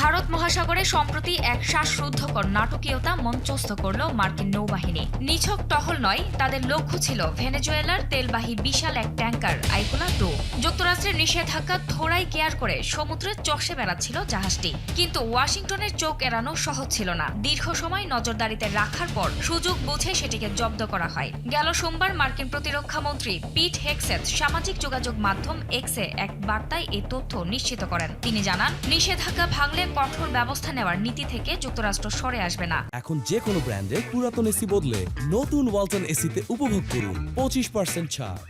ভারত মহাসাগরে সম্প্রতি এক শ্বাসরুদ্ধকর নাটকীয়তা মঞ্চস্থ করল মার্কিন নৌবাহিনী। নিছক টহল নয়, তাদের লক্ষ্য ছিল ভেনেজুয়েলার তেলবাহী বিশাল এক ট্যাঙ্কার আইকোলা 2। যুক্তরাষ্ট্রের নিষেধাজ্ঞা থোড়াই কেয়ার করে সমুদ্রে চষে বেড়াচ্ছিল জাহাজটি। কিন্তু ওয়াশিংটনের চোখ এড়ানো সহজ ছিল না। দীর্ঘ সময় নজরদারিতে রাখার পর সুযোগ বুঝে সেটিকে জব্দ করা হয়। গেল সোমবার মার্কিন প্রতিরক্ষা মন্ত্রী পিট হেগসেথ সামাজিক যোগাযোগ মাধ্যম এক্সে এক বার্তায় এই তথ্য নিশ্চিত করেন। তিনি জানান, নিষেধাজ্ঞা ভাঙলে কঠোর ব্যবস্থা নেওয়ার নীতি থেকে যুক্তরাষ্ট্র সরে আসবে না। এখন যে কোনো ব্র্যান্ডের পুরাতন এসি বদলে নতুন ওয়ালটন এসিতে উপভোগ করুন 25% ছাড়।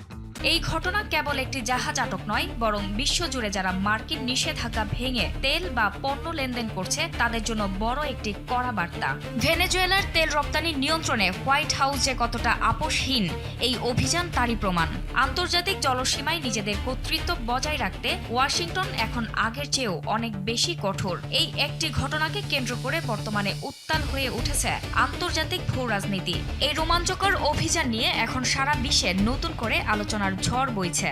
এই ঘটনা কেবল একটি জাহাজ আটক নয়, বরং বিশ্বজুড়ে যারা মার্কিন নিষেধাজ্ঞা ভেঙে তেল বা পণ্য লেনদেন করছে তাদের জন্য বড় একটি কড়া বার্তা। ভেনেজুয়েলার তেল রপ্তানি নিয়ন্ত্রণে হোয়াইট হাউস যে কতটা আপোষহীন, এই অভিযান তারই প্রমাণ। আন্তর্জাতিক জলসীমায় নিজেদের কর্তৃত্ব বজায় রাখতে ওয়াশিংটন এখন আগের চেয়েও অনেক বেশি কঠোর। এই একটি ঘটনাকে কেন্দ্র করে বর্তমানে উত্তাল হয়ে উঠেছে আন্তর্জাতিক ভূ রাজনীতি। এই রোমাঞ্চকর অভিযান নিয়ে এখন সারা বিশ্বে নতুন করে আলোচনার ঝড় বইছে।